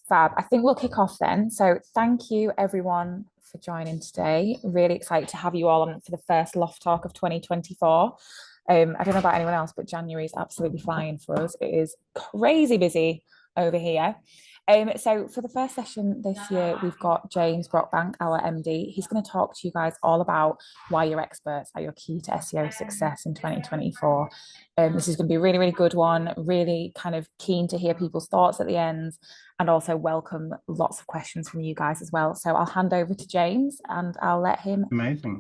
Fab. I think we'll kick off then. So thank you everyone for joining today. Really excited to have you all on for the first Loft Talk of 2024. I don't know about anyone else, but January is absolutely flying for us. It is crazy busy over here. So for the first session this year, we've got James Brockbank, our MD. He's going to talk to you guys all about why your experts are your key to SEO success in 2024. This is going to be a really, really good one. Really kind of keen to hear people's thoughts at the end and also welcome lots of questions from you guys as well. So I'll hand over to James and I'll let him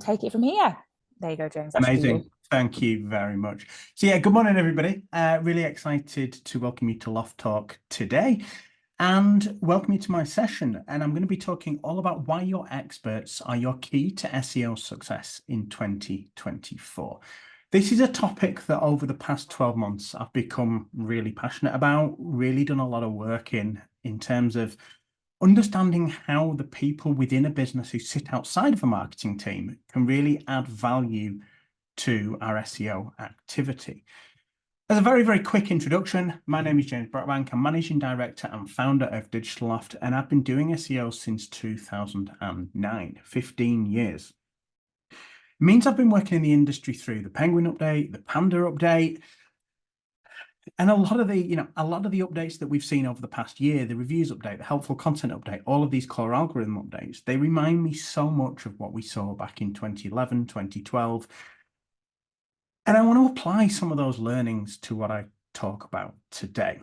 take it from here. There you go, James. Amazing. Thank you very much. So yeah, good morning, everybody. Really excited to welcome you to LoftTalk today and welcome you to my session. And I'm going to be talking all about why your experts are your key to SEO success in 2024. This is a topic that over the past 12 months, I've become really passionate about, really done a lot of work in terms of understanding how the people within a business who sit outside of a marketing team can really add value to our SEO activity. As a very, very quick introduction, my name is James Brockbank. I'm Managing Director and founder of Digital Loft, and I've been doing SEO since 2009, 15 years. It means I've been working in the industry through the Penguin update, the Panda update, and a lot of the updates that we've seen over the past year, the reviews update, the helpful content update, all of these core algorithm updates, they remind me so much of what we saw back in 2011, 2012. And I want to apply some of those learnings to what I talk about today.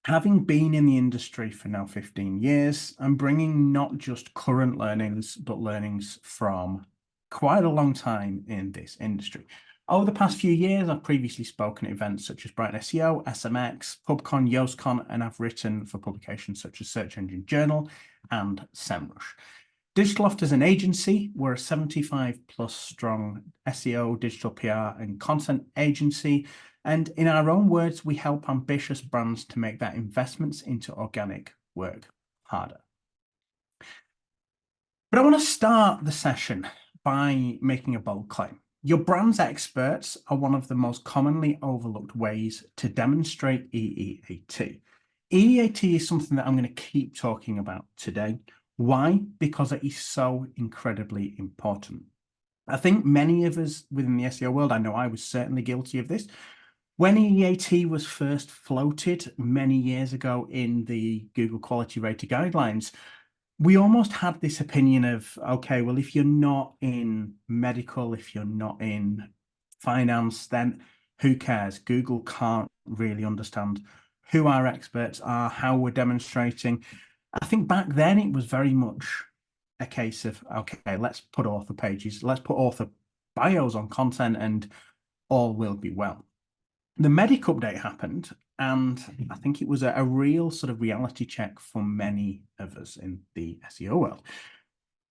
Having been in the industry for now 15 years, I'm bringing not just current learnings, but learnings from quite a long time in this industry. Over the past few years, I've previously spoken at events such as Brighton SEO, SMX, PubCon, YostCon, and I've written for publications such as Search Engine Journal and SEMrush. Digital Loft as an agency, we're a 75 plus strong SEO, digital PR and content agency. And in our own words, we help ambitious brands to make their investments into organic work harder. But I want to start the session by making a bold claim. Your brand's experts are one of the most commonly overlooked ways to demonstrate EEAT. EEAT is something that I'm going to keep talking about today. Why? Because it is so incredibly important. I think many of us within the SEO world, I know I was certainly guilty of this. When EEAT was first floated many years ago in the Google Quality Rater Guidelines, we almost had this opinion of, okay, well, if you're not in medical, if you're not in finance, then who cares? Google can't really understand who our experts are, how we're demonstrating. I think back then it was very much a case of, okay, let's put author pages, let's put author bios on content and all will be well. The Medic update happened, and I think it was a real sort of reality check for many of us in the SEO world.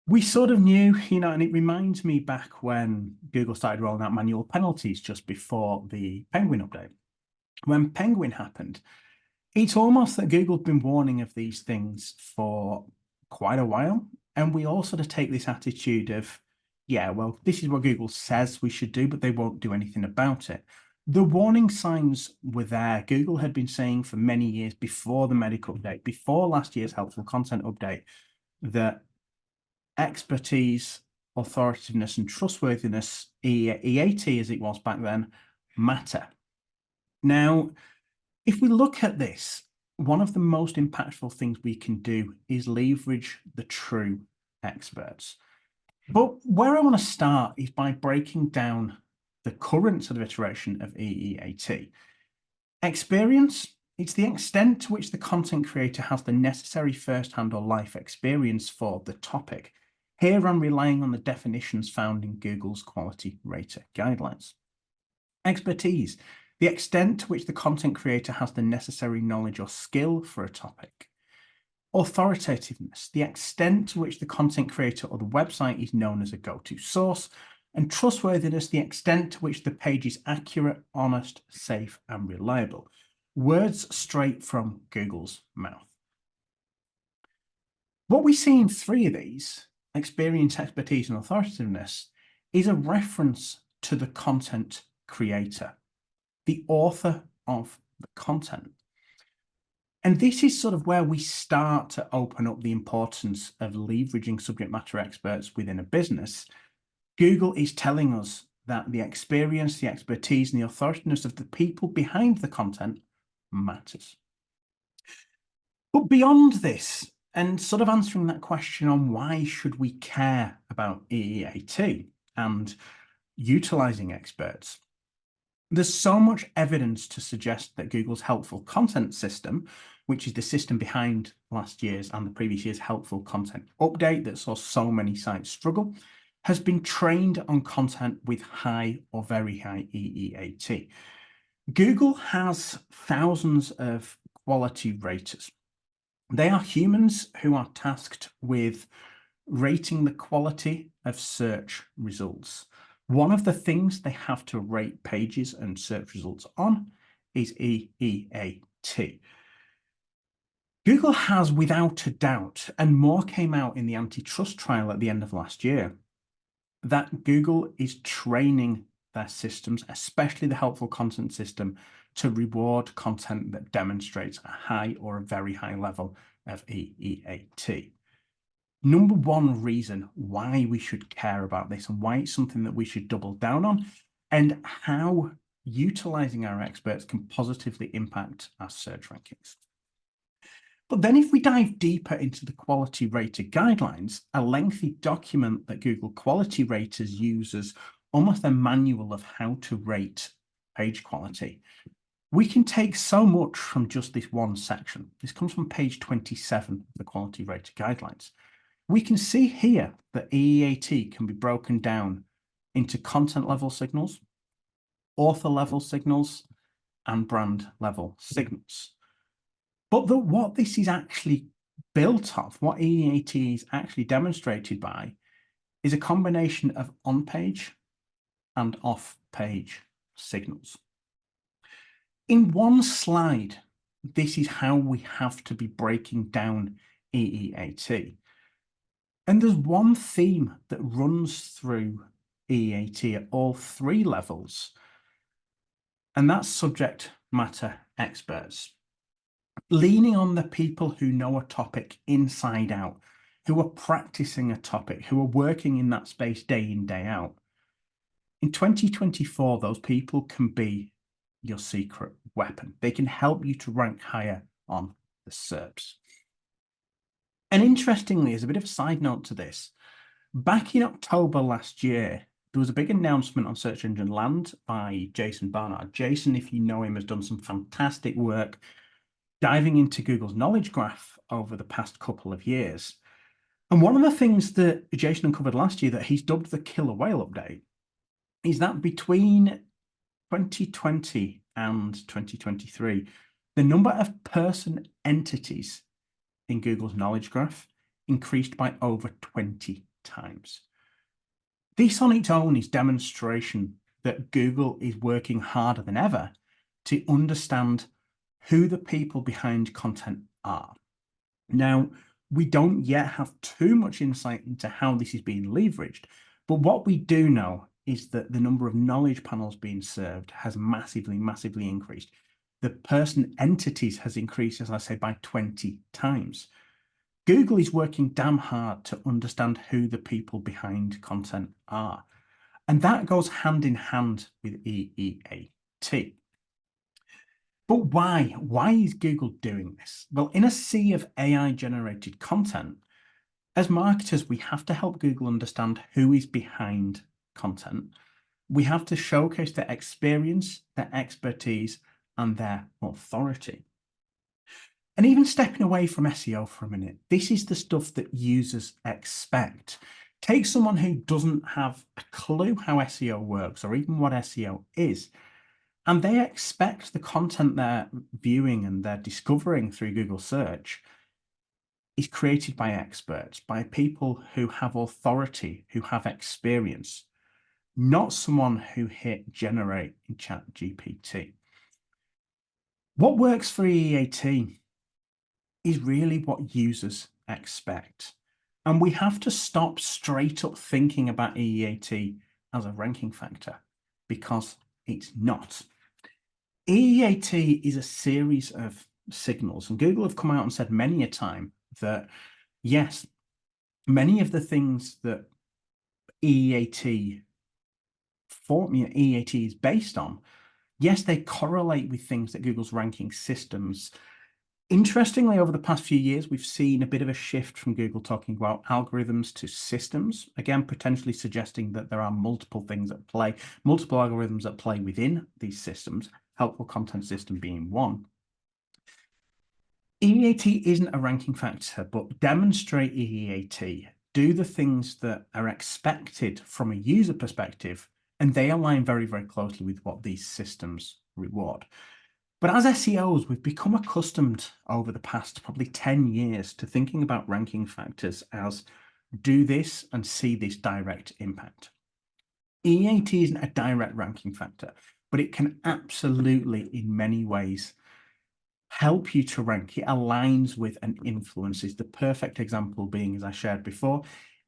We sort of knew, and it reminds me back when Google started rolling out manual penalties just before the Penguin update. When Penguin happened, it's almost that Google had been warning of these things for quite a while. And we all sort of take this attitude of, yeah, well, this is what Google says we should do, but they won't do anything about it. The warning signs were there. Google had been saying for many years before the medical update, before last year's helpful content update, that expertise, authoritativeness, and trustworthiness, EAT as it was back then, matter. Now, if we look at this, one of the most impactful things we can do is leverage the true experts. But where I want to start is by breaking down the current sort of iteration of EEAT. Experience, it's the extent to which the content creator has the necessary first-hand or life experience for the topic. Here I'm relying on the definitions found in Google's Quality Rater Guidelines. Expertise, the extent to which the content creator has the necessary knowledge or skill for a topic. Authoritativeness, the extent to which the content creator or the website is known as a go-to source. And trustworthiness, the extent to which the page is accurate, honest, safe, and reliable. Words straight from Google's mouth. What we see in three of these, experience, expertise, and authoritativeness, is a reference to the content creator, the author of the content. And this is sort of where we start to open up the importance of leveraging subject matter experts within a business. Google is telling us that the experience, the expertise, and the authoritativeness of the people behind the content matters. But beyond this, and sort of answering that question on why should we care about EEAT and utilizing experts, there's so much evidence to suggest that Google's helpful content system, which is the system behind last year's and the previous year's helpful content update that saw so many sites struggle, has been trained on content with high or very high EEAT. Google has thousands of quality raters. They are humans who are tasked with rating the quality of search results. One of the things they have to rate pages and search results on is EEAT. Google has, without a doubt, and more came out in the antitrust trial at the end of last year, that Google is training their systems, especially the helpful content system, to reward content that demonstrates a high or a very high level of EEAT. Number one reason why we should care about this and why it's something that we should double down on, and how utilizing our experts can positively impact our search rankings. But then if we dive deeper into the quality rater guidelines, a lengthy document that Google Quality Raters use as almost a manual of how to rate page quality, we can take so much from just this one section. This comes from page 27 of the Quality Rater Guidelines. We can see here that EEAT can be broken down into content level signals, author level signals, and brand level signals. But what this is actually built off, what EEAT is actually demonstrated by, is a combination of on-page and off-page signals. In one slide, this is how we have to be breaking down EEAT. And there's one theme that runs through EEAT at all three levels, and that's subject matter experts. Leaning on the people who know a topic inside out, who are practicing a topic, who are working in that space day in, day out. In 2024, those people can be your secret weapon. They can help you to rank higher on the SERPs. And interestingly, as a bit of a side note to this, back in October last year, there was a big announcement on Search Engine Land by Jason Barnard. Jason, if you know him, has done some fantastic work diving into Google's knowledge graph over the past couple of years. And one of the things that Jason uncovered last year that he's dubbed the killer whale update is that between 2020 and 2023, the number of person entities in Google's knowledge graph increased by over 20 times. This on its own is demonstration that Google is working harder than ever to understand who the people behind content are. Now, we don't yet have too much insight into how this is being leveraged, but what we do know is that the number of knowledge panels being served has massively, massively increased. The person entities has increased, as I say, by 20 times. Google is working damn hard to understand who the people behind content are. And that goes hand in hand with EEAT. But why? Why is Google doing this? Well, in a sea of AI-generated content, as marketers, we have to help Google understand who is behind content. We have to showcase their experience, their expertise, and their authority. And even stepping away from SEO for a minute, this is the stuff that users expect. Take someone who doesn't have a clue how SEO works or even what SEO is, and they expect the content they're viewing and they're discovering through Google search is created by experts, by people who have authority, who have experience, not someone who hit generate in ChatGPT. What works for EEAT is really what users expect. And we have to stop straight up thinking about EEAT as a ranking factor, because it's not. EEAT is a series of signals. And Google have come out and said many a time that, yes, many of the things that EEAT is based on, yes, they correlate with things that Google's ranking systems. Interestingly, over the past few years, we've seen a bit of a shift from Google talking about algorithms to systems, again, potentially suggesting that there are multiple things at play, multiple algorithms at play within these systems, helpful content system being one. EEAT isn't a ranking factor, but demonstrate EEAT, do the things that are expected from a user perspective, and they align very, very closely with what these systems reward. But as SEOs, we've become accustomed over the past probably 10 years to thinking about ranking factors as do this and see this direct impact. EAT isn't a direct ranking factor, but it can absolutely, in many ways, help you to rank. It aligns with and influences. The perfect example being, as I shared before,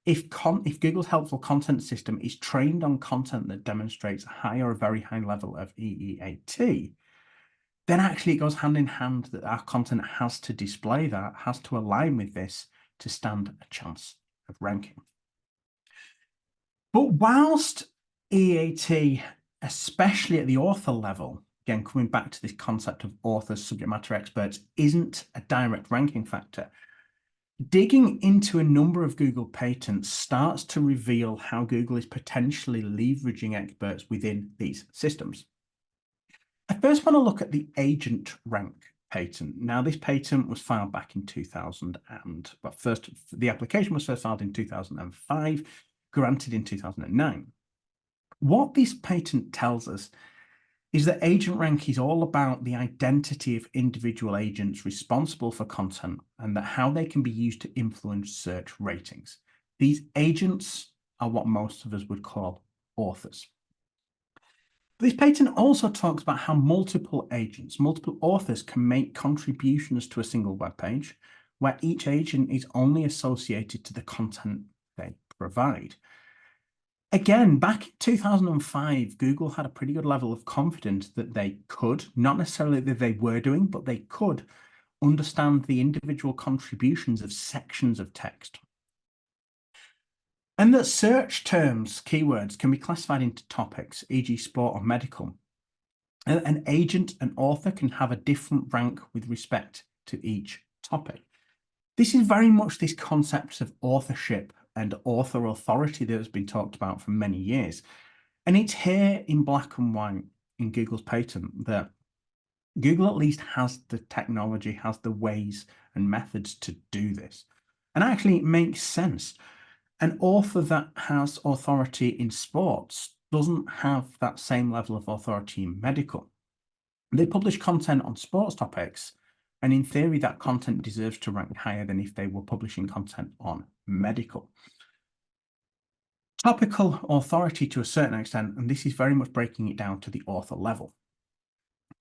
if Google's helpful content system is trained on content that demonstrates a high or a very high level of EEAT, then actually it goes hand in hand that our content has to display that, has to align with this to stand a chance of ranking. But whilst EAT, especially at the author level, again, coming back to this concept of authors, subject matter experts, isn't a direct ranking factor, digging into a number of Google patents starts to reveal how Google is potentially leveraging experts within these systems. I first want to look at the agent rank patent. Now, this patent was filed back in 2000 but first, the application was first filed in 2005, granted in 2009. What this patent tells us is that agent rank is all about the identity of individual agents responsible for content and that how they can be used to influence search ratings. These agents are what most of us would call authors. This patent also talks about how multiple agents, multiple authors can make contributions to a single web page, where each agent is only associated to the content they provide. Again, back in 2005, Google had a pretty good level of confidence that they could, not necessarily that they were doing, but they could understand the individual contributions of sections of text. And that search terms, keywords, can be classified into topics, e.g. sport or medical. An agent, an author, can have a different rank with respect to each topic. This is very much this concept of authorship and author authority that has been talked about for many years. And it's here in black and white in Google's patent that Google at least has the technology, has the ways and methods to do this. And actually, it makes sense. An author that has authority in sports doesn't have that same level of authority in medical. They publish content on sports topics, and in theory, that content deserves to rank higher than if they were publishing content on medical. Topical authority to a certain extent, and this is very much breaking it down to the author level.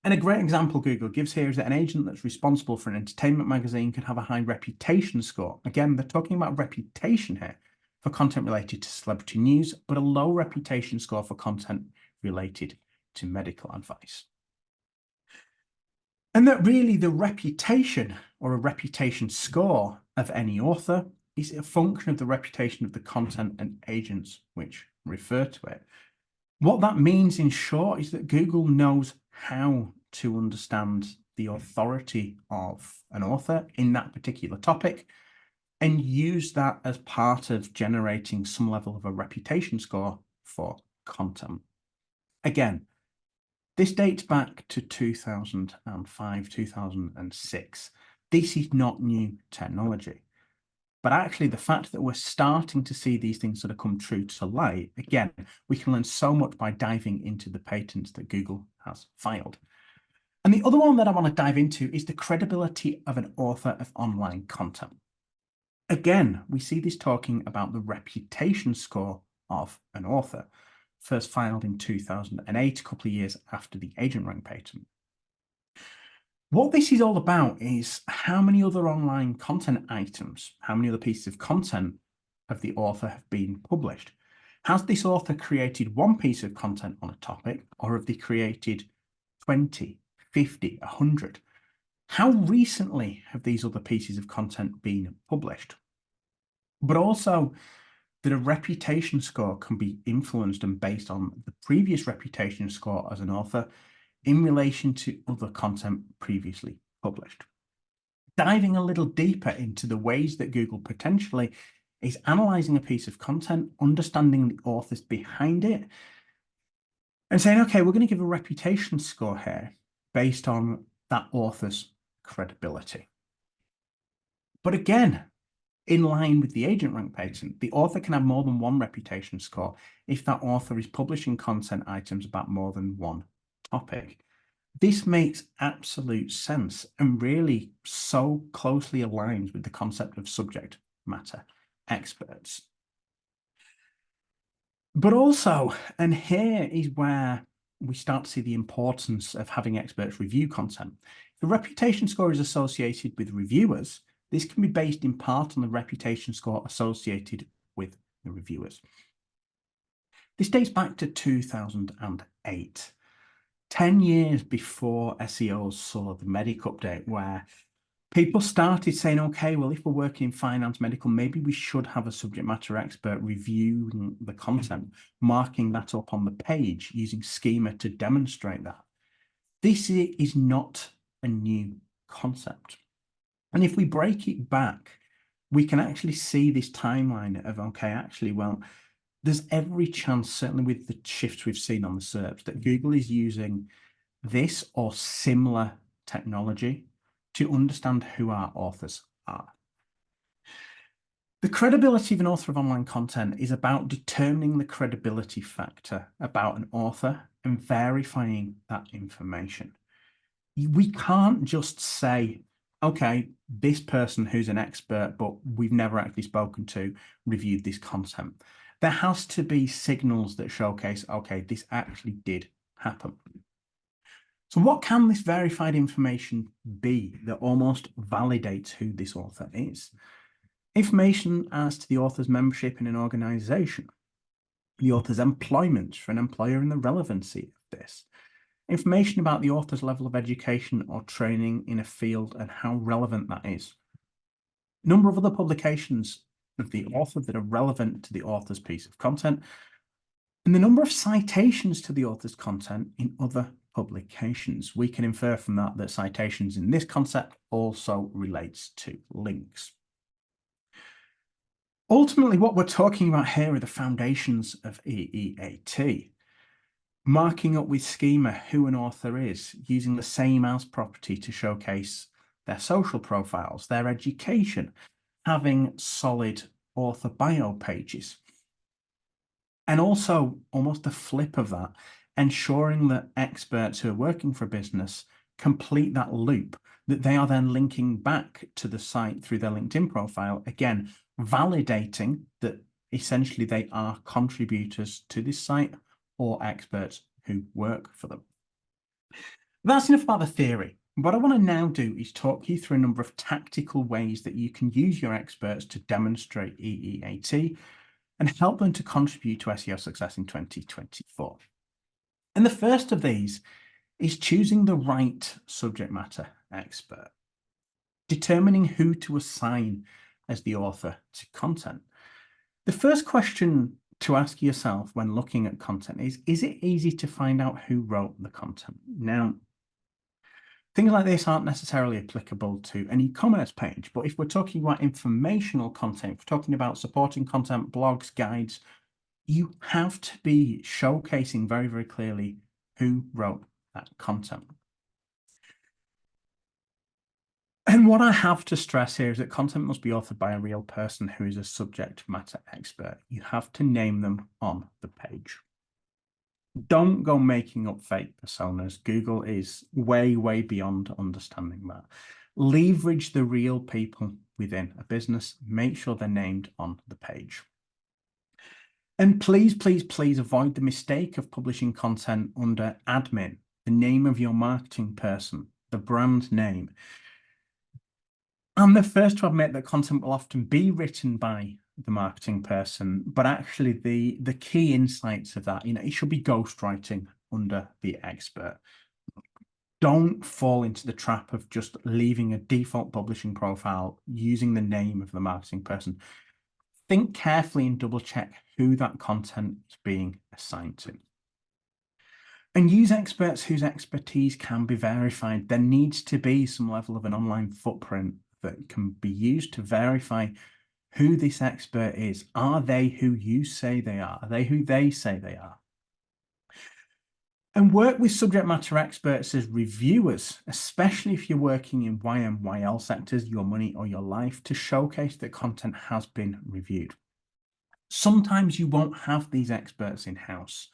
And a great example Google gives here is that an agent that's responsible for an entertainment magazine can have a high reputation score. Again, they're talking about reputation here for content related to celebrity news, but a low reputation score for content related to medical advice. And that really the reputation or a reputation score of any author is a function of the reputation of the content and agents which refer to it. What that means in short is that Google knows how to understand the authority of an author in that particular topic and use that as part of generating some level of a reputation score for content. Again, this dates back to 2005, 2006. This is not new technology. But actually, the fact that we're starting to see these things sort of come true to light, again, we can learn so much by diving into the patents that Google has filed. And the other one that I want to dive into is the credibility of an author of online content. Again, we see this talking about the reputation score of an author, first filed in 2008, a couple of years after the agent rank patent. What this is all about is how many other online content items, how many other pieces of content of the author have been published. Has this author created one piece of content on a topic, or have they created 20, 50, 100? How recently have these other pieces of content been published? But also that a reputation score can be influenced and based on the previous reputation score as an author in relation to other content previously published. Diving a little deeper into the ways that Google potentially is analyzing a piece of content, understanding the authors behind it, and saying, okay, we're going to give a reputation score here based on that author's credibility. But again, in line with the agent rank patent, the author can have more than one reputation score if that author is publishing content items about more than one topic. This makes absolute sense and really so closely aligns with the concept of subject matter experts. But also, and here is where we start to see the importance of having experts review content. If the reputation score is associated with reviewers, this can be based in part on the reputation score associated with the reviewers. This dates back to 2008, 10 years before SEO saw the Medic update, where people started saying, okay, well, if we're working in finance, medical, maybe we should have a subject matter expert reviewing the content, marking that up on the page using schema to demonstrate that. This is not a new concept. And if we break it back, we can actually see this timeline of, okay, actually, well, there's every chance, certainly with the shifts we've seen on the SERPs, that Google is using this or similar technology to understand who our authors are. The credibility of an author of online content is about determining the credibility factor about an author and verifying that information. We can't just say, okay, this person who's an expert, but we've never actually spoken to, reviewed this content. There has to be signals that showcase, okay, this actually did happen. So what can this verified information be that almost validates who this author is? Information as to the author's membership in an organization, the author's employment for an employer and the relevancy of this, information about the author's level of education or training in a field and how relevant that is, number of other publications of the author that are relevant to the author's piece of content, and the number of citations to the author's content in other publications. We can infer from that that citations in this concept also relates to links. Ultimately, what we're talking about here are the foundations of EEAT. Marking up with schema who an author is, using the same as property to showcase their social profiles, their education, having solid author bio pages. And also, almost the flip of that, ensuring that experts who are working for a business complete that loop, that they are then linking back to the site through their LinkedIn profile, again, validating that essentially they are contributors to this site or experts who work for them. That's enough about the theory. What I want to now do is talk you through a number of tactical ways that you can use your experts to demonstrate EEAT and help them to contribute to SEO success in 2024. And the first of these is choosing the right subject matter expert, determining who to assign as the author to content. The first question to ask yourself when looking at content is it easy to find out who wrote the content? Now, things like this aren't necessarily applicable to an e-commerce page, but if we're talking about informational content, if we're talking about supporting content, blogs, guides, you have to be showcasing very, very clearly who wrote that content. And what I have to stress here is that content must be authored by a real person who is a subject matter expert. You have to name them on the page. Don't go making up fake personas. Google is way, way beyond understanding that. Leverage the real people within a business. Make sure they're named on the page. And please, please, please avoid the mistake of publishing content under admin, the name of your marketing person, the brand name. I'm the first to admit that content will often be written by the marketing person, but actually the key insights of that, it should be ghostwriting under the expert. Don't fall into the trap of just leaving a default publishing profile using the name of the marketing person. Think carefully and double check who that content is being assigned to. And use experts whose expertise can be verified. There needs to be some level of an online footprint that can be used to verify who this expert is. Are they who you say they are? Are they who they say they are? And work with subject matter experts as reviewers, especially if you're working in YMYL sectors, your money or your life, to showcase that content has been reviewed. Sometimes you won't have these experts in-house.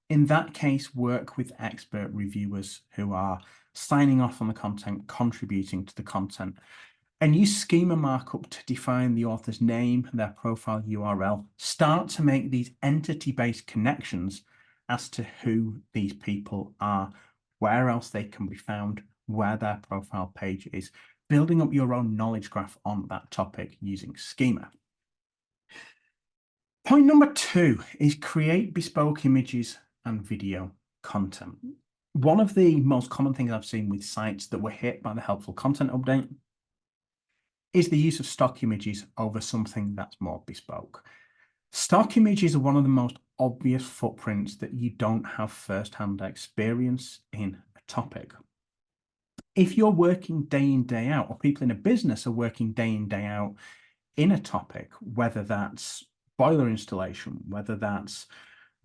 In that case, work with expert reviewers who are signing off on the content, contributing to the content, and use schema markup to define the author's name, their profile URL. Start to make these entity-based connections as to who these people are, where else they can be found, where their profile page is, building up your own knowledge graph on that topic using schema. Point number 2 is create bespoke images and video content. One of the most common things I've seen with sites that were hit by the helpful content update is the use of stock images over something that's more bespoke. Stock images are one of the most obvious footprints that you don't have first-hand experience in a topic. If you're working day in, day out, or people in a business are working day in, day out in a topic, whether that's boiler installation, whether that's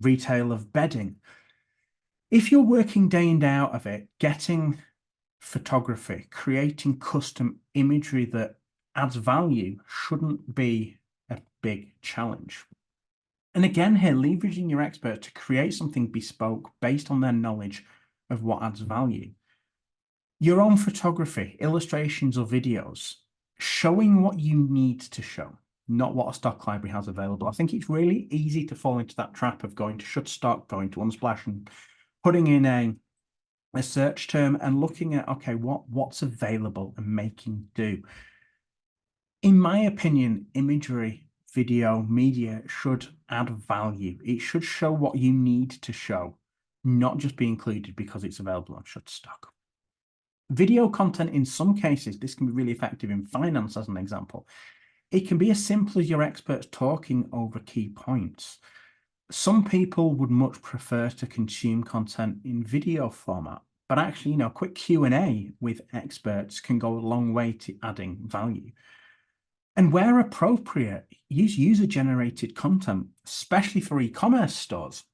retail of bedding, if you're working day in, day out of it, getting photography, creating custom imagery that adds value shouldn't be a big challenge. And again here, leveraging your expert to create something bespoke based on their knowledge of what adds value. Your own photography, illustrations or videos, showing what you need to show, not what a stock library has available. I think it's really easy to fall into that trap of going to Shutterstock, going to Unsplash and putting in a search term and looking at, okay, what's available and making do. In my opinion, imagery, video, media should add value. It should show what you need to show, not just be included because it's available on Shutterstock. Video content, in some cases, this can be really effective in finance as an example. It can be as simple as your experts talking over key points. Some people would much prefer to consume content in video format, but actually, a quick Q&A with experts can go a long way to adding value. And where appropriate, use user-generated content, especially for e-commerce stores.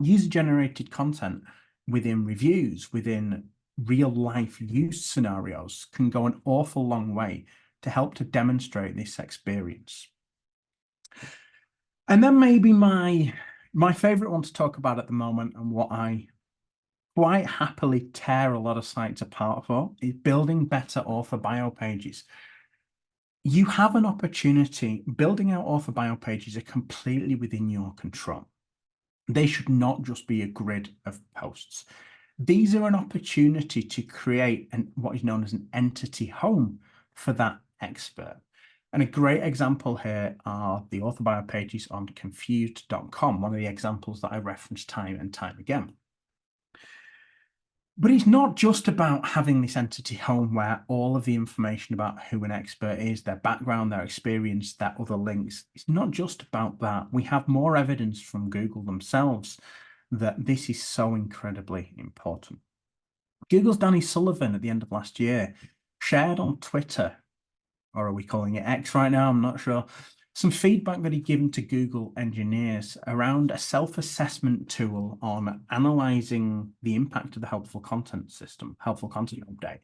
User-generated content within reviews, within real-life use scenarios can go an awful long way to help to demonstrate this experience. And then maybe my favorite one to talk about at the moment, and what I quite happily tear a lot of sites apart for, is building better author bio pages. You have an opportunity. Building out author bio pages are completely within your control. They should not just be a grid of posts. These are an opportunity to create what is known as an entity home for that expert. And a great example here are the author bio pages on confused.com, one of the examples that I reference time and time again. But it's not just about having this entity home where all of the information about who an expert is, their background, their experience, their other links, it's not just about that. We have more evidence from Google themselves that this is so incredibly important. Google's Danny Sullivan at the end of last year shared on Twitter, or are we calling it X right now? I'm not sure. Some feedback that he'd given to Google engineers around a self-assessment tool on analyzing the impact of the helpful content system, helpful content update.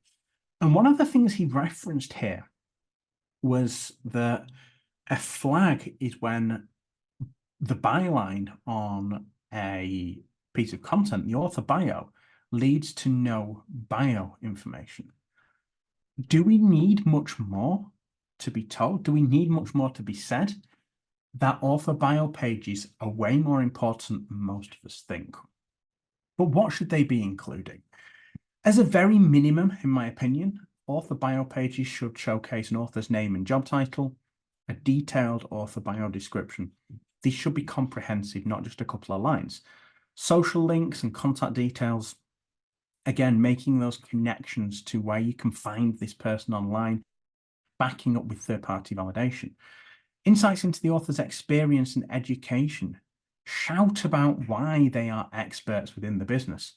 And one of the things he referenced here was that a flag is when the byline on a piece of content, the author bio, leads to no bio information. Do we need much more to be told? Do we need much more to be said? That author bio pages are way more important than most of us think. But what should they be including? As a very minimum, in my opinion, author bio pages should showcase an author's name and job title, a detailed author bio description. These should be comprehensive, not just a couple of lines. Social links and contact details, Again, making those connections to where you can find this person online, backing up with third-party validation. Insights into the author's experience and education. Shout about why they are experts within the business.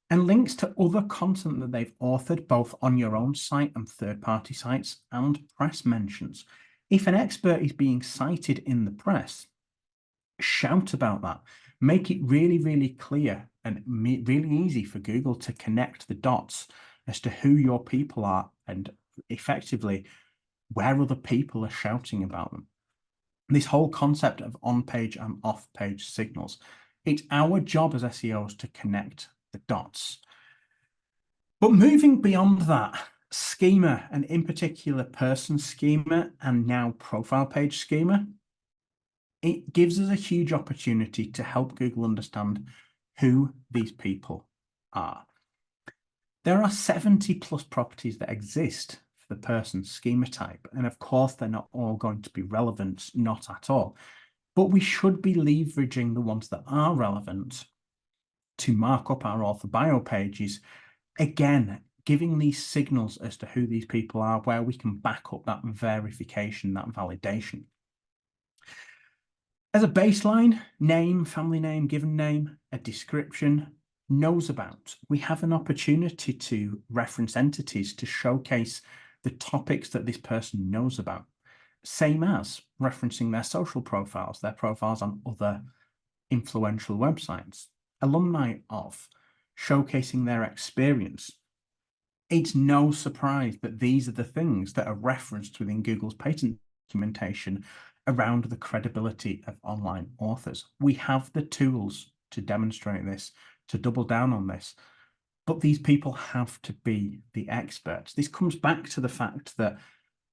And links to other content that they've authored, both on your own site and third-party sites, and press mentions. If an expert is being cited in the press, shout about that. Make it really, really clear and really easy for Google to connect the dots as to who your people are and effectively where other people are shouting about them. This whole concept of on-page and off-page signals. It's our job as SEOs to connect the dots. But moving beyond that, schema, and in particular person schema and now profile page schema, it gives us a huge opportunity to help Google understand who these people are. There are 70 plus properties that exist for the person schema type, and of course they're not all going to be relevant, not at all, but we should be leveraging the ones that are relevant to mark up our author bio pages, again giving these signals as to who these people are, where we can back up that verification, that validation. As a baseline, name, family name, given name, a description, knows about. We have an opportunity to reference entities to showcase the topics that this person knows about. Same as referencing their social profiles, their profiles on other influential websites, alumni of, showcasing their experience. It's no surprise that these are the things that are referenced within Google's patent documentation around the credibility of online authors. We have the tools to demonstrate this, to double down on this, but these people have to be the experts. This comes back to the fact that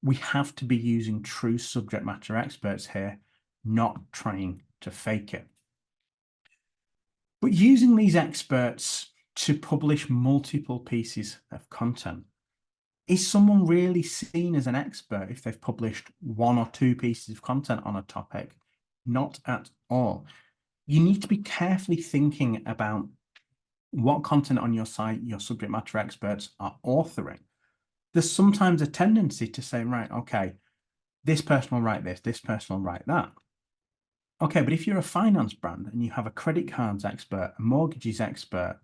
we have to be using true subject matter experts here, not trying to fake it. But using these experts to publish multiple pieces of content. Is someone really seen as an expert if they've published one or two pieces of content on a topic? Not at all. You need to be carefully thinking about what content on your site your subject matter experts are authoring. There's sometimes a tendency to say, right, okay, this person will write this person will write that. Okay, but if you're a finance brand and you have a credit cards expert, a mortgages expert,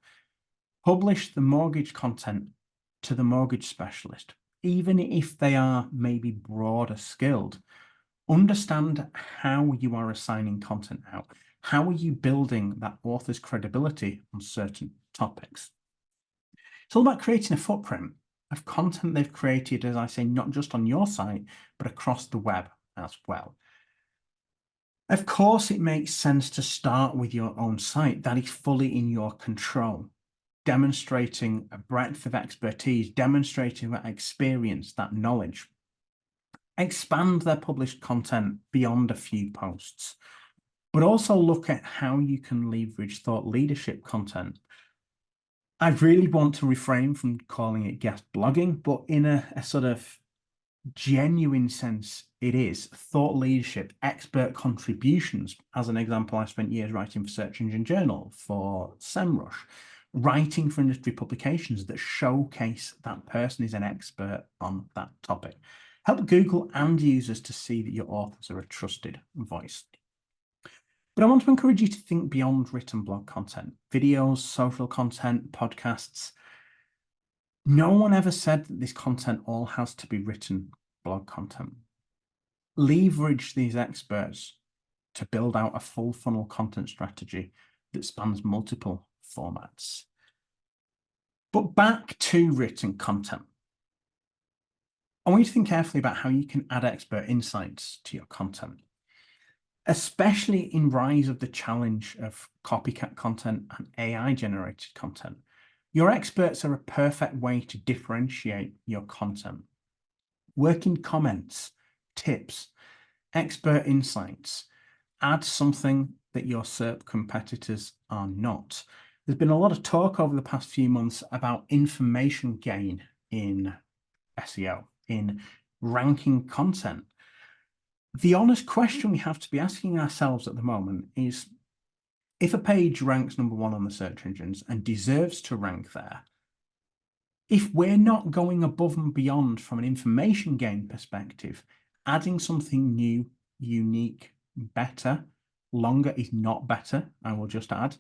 publish the mortgage content to the mortgage specialist, even if they are maybe broader skilled. Understand how you are assigning content out. How are you building that author's credibility on certain topics? It's all about creating a footprint of content they've created, as I say, not just on your site, but across the web as well. Of course, it makes sense to start with your own site that is fully in your control, demonstrating a breadth of expertise, demonstrating that experience, that knowledge. Expand their published content beyond a few posts, but also look at how you can leverage thought leadership content. I really want to refrain from calling it guest blogging, but in a sort of genuine sense, it is thought leadership, expert contributions. As an example, I spent years writing for Search Engine Journal, for SEMrush, writing for industry publications that showcase that person is an expert on that topic. Help Google and users to see that your authors are a trusted voice. But I want to encourage you to think beyond written blog content, videos, social content, podcasts. No one ever said that this content all has to be written blog content. Leverage these experts to build out a full funnel content strategy that spans multiple formats. But back to written content. I want you to think carefully about how you can add expert insights to your content, especially in rise of the challenge of copycat content and AI generated content. Your experts are a perfect way to differentiate your content. Work in comments, tips, expert insights. Add something that your SERP competitors are not. There's been a lot of talk over the past few months about information gain in SEO, in ranking content. The honest question we have to be asking ourselves at the moment is, if a page ranks number one on the search engines and deserves to rank there, If we're not going above and beyond from an information gain perspective, adding something new, unique, better, longer is not better, I will just add,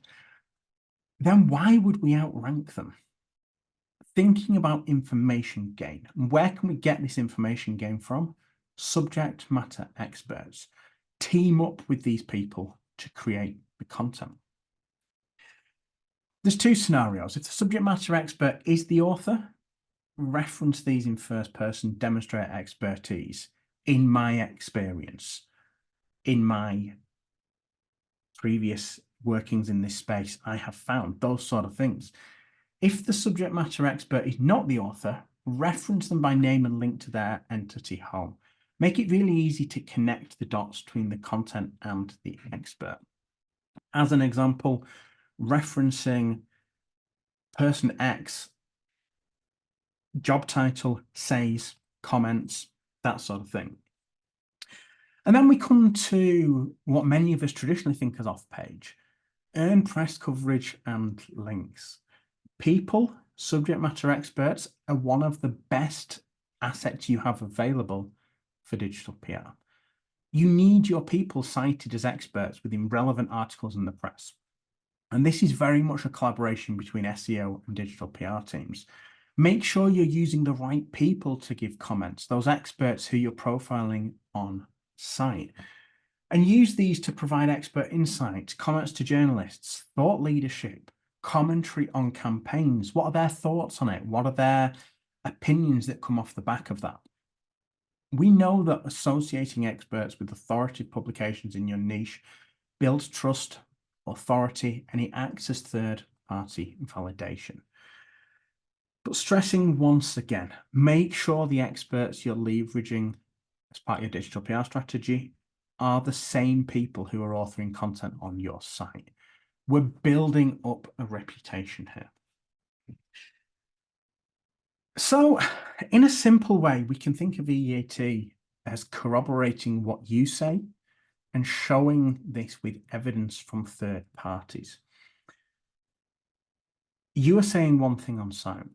then why would we outrank them? Thinking about information gain. Where can we get this information gain from? Subject matter experts. Team up with these people to create the content. There's two scenarios. If the subject matter expert is the author, reference these in first person, demonstrate expertise. In my experience, in my previous workings in this space, I have found those sort of things. If the subject matter expert is not the author, reference them by name and link to their entity home. Make it really easy to connect the dots between the content and the expert. As an example, referencing person X, job title, says, comments, that sort of thing. And then we come to what many of us traditionally think as off-page, earned press coverage and links. People, subject matter experts, are one of the best assets you have available for digital PR. You need your people cited as experts within relevant articles in the press. And this is very much a collaboration between SEO and digital PR teams. Make sure you're using the right people to give comments, those experts who you're profiling on site. And use these to provide expert insights, comments to journalists, thought leadership, commentary on campaigns. What are their thoughts on it? What are their opinions that come off the back of that? We know that associating experts with authoritative publications in your niche builds trust, authority, and it acts as third-party validation. But stressing once again, make sure the experts you're leveraging as part of your digital PR strategy are the same people who are authoring content on your site. We're building up a reputation here. So in a simple way, we can think of EAT as corroborating what you say and showing this with evidence from third parties. You are saying one thing on site.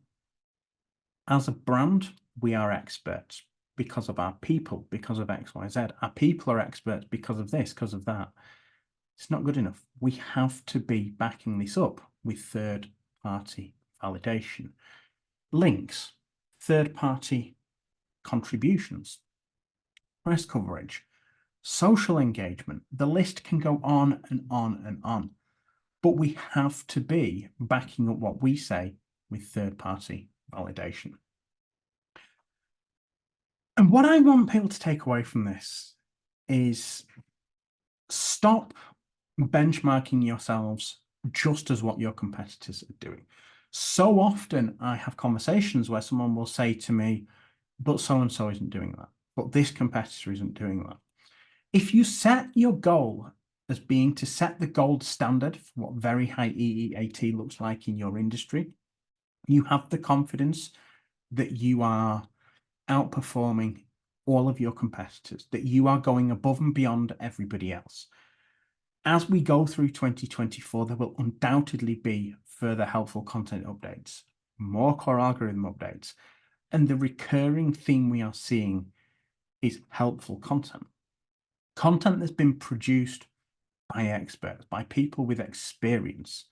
As a brand, we are experts because of our people, because of X, Y, Z. Our people are experts because of this, because of that. It's not good enough. We have to be backing this up with third-party validation. Links, third-party contributions, press coverage, social engagement. The list can go on and on and on. But we have to be backing up what we say with third-party validation. And what I want people to take away from this is stop benchmarking yourselves just as what your competitors are doing. So often I have conversations where someone will say to me, but so-and-so isn't doing that, but this competitor isn't doing that. If you set your goal as being to set the gold standard for what very high EEAT looks like in your industry, you have the confidence that you are outperforming all of your competitors, that you are going above and beyond everybody else. As we go through 2024, there will undoubtedly be further helpful content updates, more core algorithm updates, and the recurring theme we are seeing is helpful content. Content that's been produced by experts, by people with experience.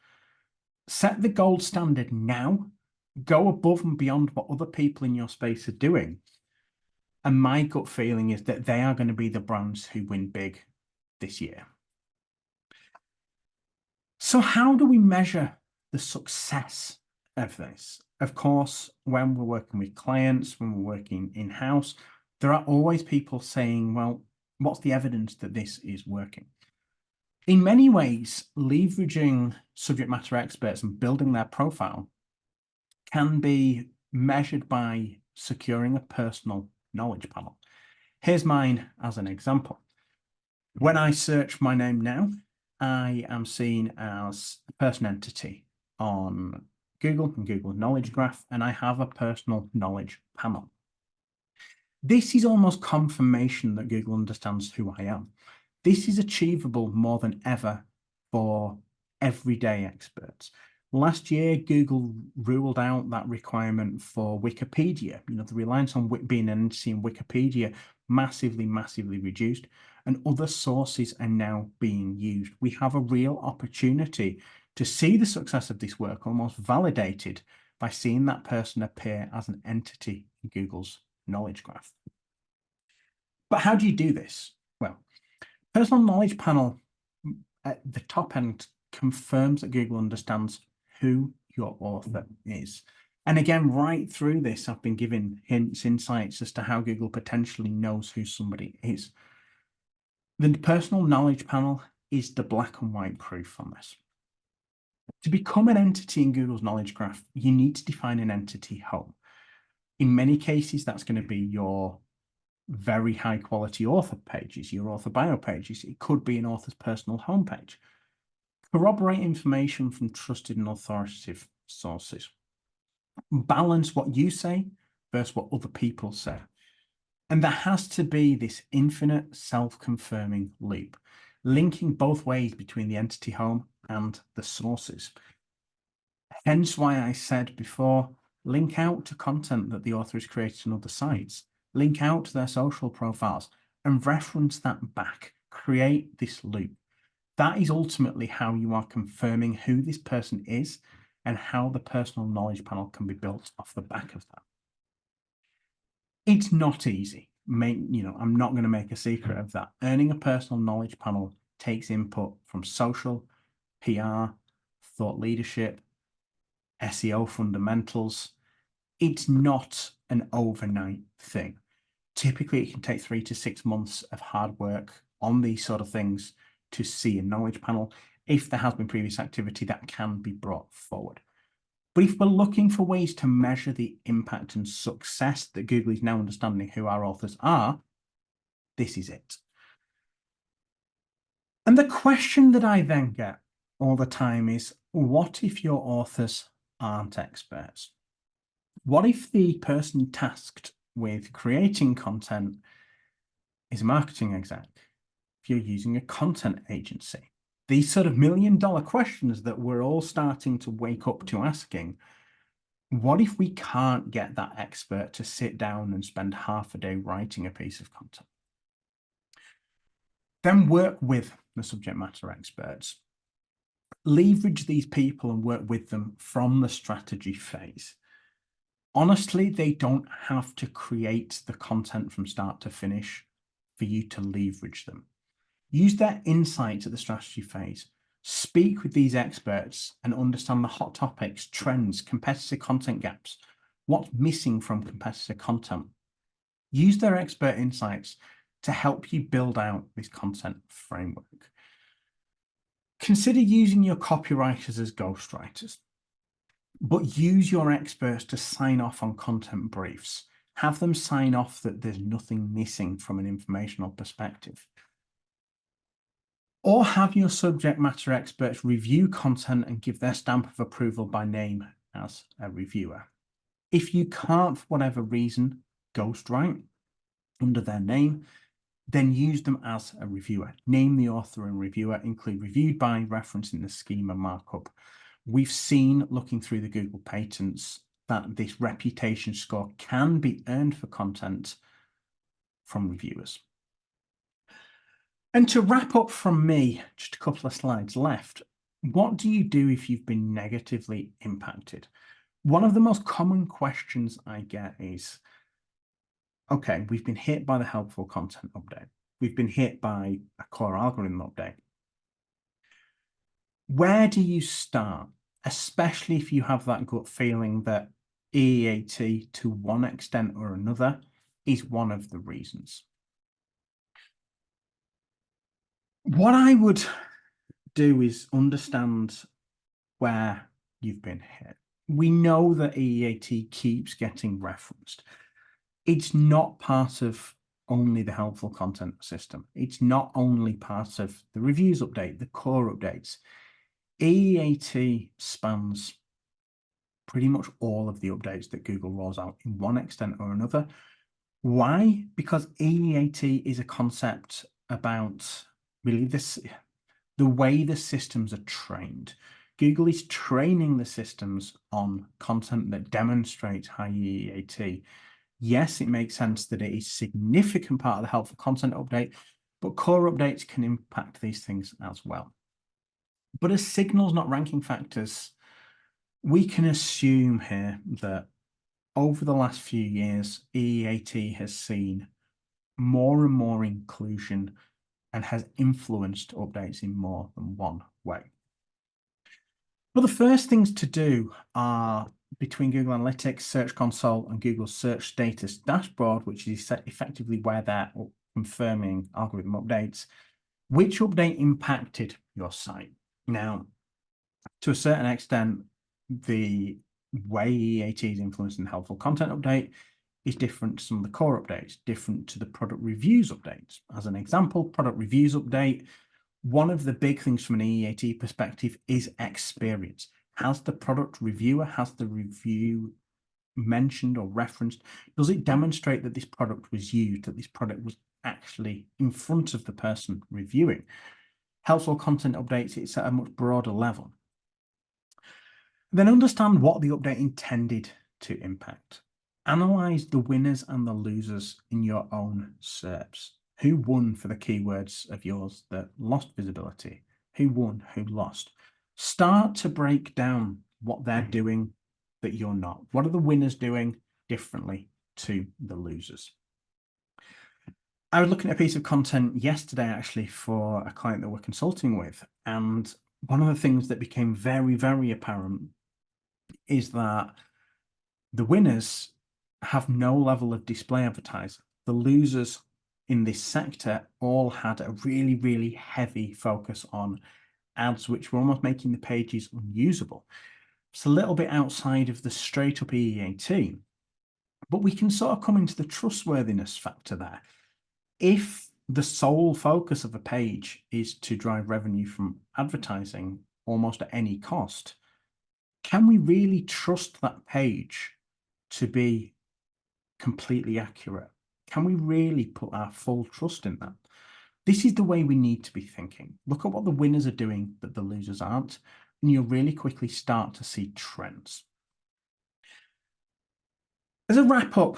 Set the gold standard now, go above and beyond what other people in your space are doing. And my gut feeling is that they are going to be the brands who win big this year. So how do we measure the success of this? Of course, when we're working with clients, when we're working in-house, there are always people saying, well, what's the evidence that this is working? In many ways, leveraging subject matter experts and building their profile can be measured by securing a personal knowledge panel. Here's mine as an example. When I search my name now, I am seen as a person entity on Google and Google Knowledge Graph, and I have a personal knowledge panel. This is almost confirmation that Google understands who I am. This is achievable more than ever for everyday experts. Last year, Google ruled out that requirement for Wikipedia. The reliance on being an entity in Wikipedia massively reduced, and other sources are now being used. We have a real opportunity to see the success of this work almost validated by seeing that person appear as an entity in Google's knowledge graph. But how do you do this? Well, Personal Knowledge Panel at the top end confirms that Google understands who your author is. And again, right through this, I've been giving hints, insights as to how Google potentially knows who somebody is. The Personal Knowledge Panel is the black and white proof on this. To become an entity in Google's knowledge graph, you need to define an entity home. In many cases, that's going to be your very high quality author pages, your author bio pages. It could be an author's personal homepage. Corroborate information from trusted and authoritative sources. Balance what you say versus what other people say. And there has to be this infinite self-confirming loop, linking both ways between the entity home and the sources. Hence why I said before, link out to content that the author has created on other sites, link out to their social profiles and reference that back, create this loop. That is ultimately how you are confirming who this person is and how the personal knowledge panel can be built off the back of that. It's not easy. I'm not going to make a secret of that. Earning a personal knowledge panel takes input from social, PR, thought leadership, SEO fundamentals. It's not an overnight thing. Typically, it can take 3 to 6 months of hard work on these sort of things to see a knowledge panel. If there has been previous activity, that can be brought forward. But if we're looking for ways to measure the impact and success that Google is now understanding who our authors are, this is it. And the question that I then get all the time is, what if your authors aren't experts? What if the person tasked with creating content is a marketing exec? If you're using a content agency? These sort of million-dollar questions that we're all starting to wake up to asking. What if we can't get that expert to sit down and spend half a day writing a piece of content? Then work with the subject matter experts. Leverage these people and work with them from the strategy phase. Honestly, they don't have to create the content from start to finish for you to leverage them. Use their insights at the strategy phase. Speak with these experts and understand the hot topics, trends, competitor content gaps, what's missing from competitor content. Use their expert insights to help you build out this content framework. Consider using your copywriters as ghostwriters, but use your experts to sign off on content briefs. Have them sign off that there's nothing missing from an informational perspective. Or have your subject matter experts review content and give their stamp of approval by name as a reviewer. If you can't, for whatever reason, ghostwrite under their name, then use them as a reviewer. Name the author and reviewer, include reviewed by reference in the schema markup. We've seen, looking through the Google patents, that this reputation score can be earned for content from reviewers. And to wrap up from me, just a couple of slides left, what do you do if you've been negatively impacted? One of the most common questions I get is, okay, we've been hit by the helpful content update. We've been hit by a core algorithm update. Where do you start, especially if you have that gut feeling that EEAT, to one extent or another, is one of the reasons? What I would do is understand where you've been hit. We know that EEAT keeps getting referenced. It's not part of only the helpful content system. It's not only part of the reviews update, the core updates. EEAT spans pretty much all of the updates that Google rolls out in one extent or another. Why? Because EEAT is a concept about really the way the systems are trained. Google is training the systems on content that demonstrates high EEAT. Yes, it makes sense that it is a significant part of the helpful content update, but core updates can impact these things as well. But as signals, not ranking factors, we can assume here that over the last few years, EEAT has seen more and more inclusion and has influenced updates in more than one way. Well, the first things to do are between Google Analytics, Search Console, and Google Search Status Dashboard, which is effectively where they're confirming algorithm updates, which update impacted your site. Now, to a certain extent, the way EAT is influencing the helpful content update is different to some of the core updates, different to the product reviews updates. As an example, product reviews update, one of the big things from an EAT perspective is experience. Has the product reviewer, has the review mentioned or referenced, does it demonstrate that this product was used, that this product was actually in front of the person reviewing? Helpful content updates, it's at a much broader level. Then understand what the update intended to impact. Analyze the winners and the losers in your own SERPs. Who won for the keywords of yours that lost visibility? Who won? Who lost? Start to break down what they're doing that you're not. What are the winners doing differently to the losers? I was looking at a piece of content yesterday, actually, for a client that we're consulting with. And one of the things that became very, very apparent is that the winners have no level of display advertising. The losers in this sector all had a really, really heavy focus on ads, which were almost making the pages unusable. It's a little bit outside of the straight up EEAT, but we can sort of come into the trustworthiness factor there. If the sole focus of a page is to drive revenue from advertising almost at any cost, can we really trust that page to be completely accurate? Can we really put our full trust in that? This is the way we need to be thinking. Look at what the winners are doing that the losers aren't, and you'll really quickly start to see trends. As a wrap up,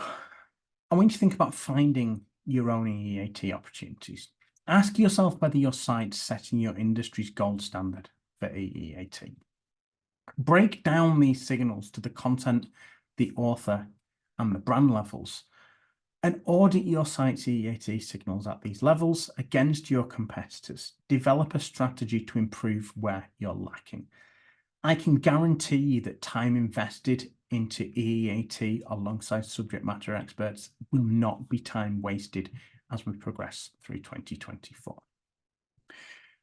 I want you to think about finding your own EEAT opportunities. Ask yourself whether your site's setting your industry's gold standard for EEAT. Break down these signals to the content, the author, and the brand levels, and audit your site's EEAT signals at these levels against your competitors. Develop a strategy to improve where you're lacking. I can guarantee you that time invested into EEAT alongside subject matter experts will not be time wasted as we progress through 2024.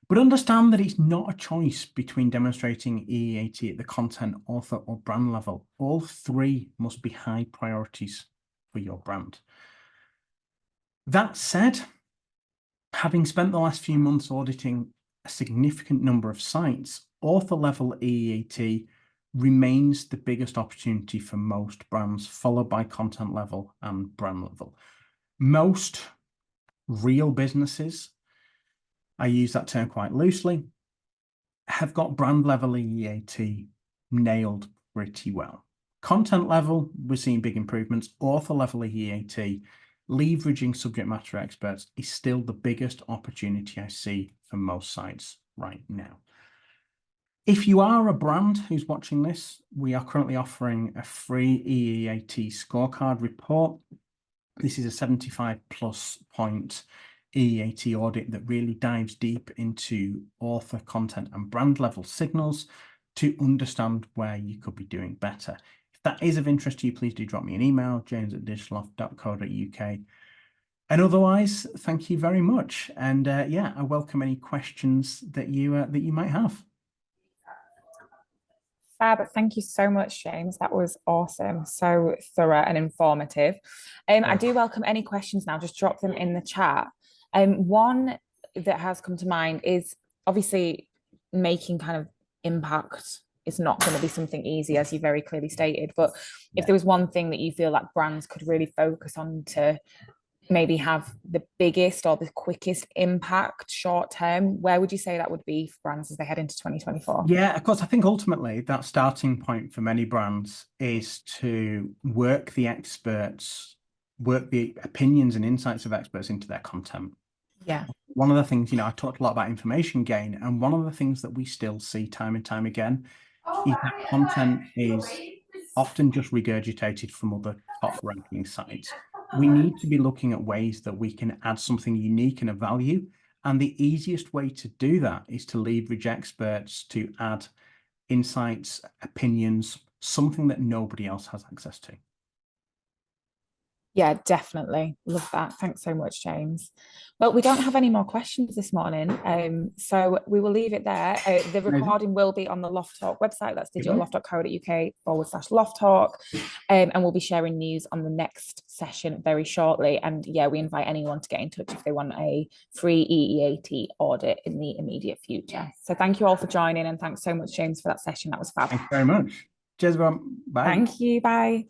But understand that it's not a choice between demonstrating EEAT at the content, author, or brand level. All three must be high priorities for your brand. That said, having spent the last few months auditing a significant number of sites, author level EEAT remains the biggest opportunity for most brands, followed by content level and brand level. Most real businesses, I use that term quite loosely, have got brand level EEAT nailed pretty well. Content level, we're seeing big improvements. Author level EEAT, leveraging subject matter experts, is still the biggest opportunity I see for most sites right now. If you are a brand who's watching this, we are currently offering a free EEAT scorecard report. This is a 75+ point EEAT audit that really dives deep into author, content, and brand level signals to understand where you could be doing better. If that is of interest to you, please do drop me an email, james@digitaloft.co.uk. And otherwise, thank you very much. And yeah, I welcome any questions that you might have. Fab, thank you so much, James. That was awesome. So thorough and informative. I do welcome any questions now. Just drop them in the chat. One that has come to mind is obviously making kind of impact is not going to be something easy, as you very clearly stated. But if there was one thing that you feel like brands could really focus on to maybe have the biggest or the quickest impact short term? Where would you say that would be for brands as they head into 2024? Yeah, of course. I think ultimately that starting point for many brands is to work the experts, work the opinions and insights of experts into their content. Yeah. One of the things, I talked a lot about information gain, and one of the things that we still see time and time again is that content is often just regurgitated from other top ranking sites. We need to be looking at ways that we can add something unique and of value. And the easiest way to do that is to leverage experts to add insights, opinions, something that nobody else has access to. Yeah, definitely. Love that. Thanks so much, James. Well, we don't have any more questions this morning, so we will leave it there. The recording will be on the LoftTalk website. That's digitalloft.co.uk/LoftTalk. And we'll be sharing news on the next session very shortly. And yeah, we invite anyone to get in touch if they want a free EEAT audit in the immediate future. So thank you all for joining, and thanks so much, James, for that session. That was fab. Thanks very much. Cheers, everyone. Bye. Thank you. Bye.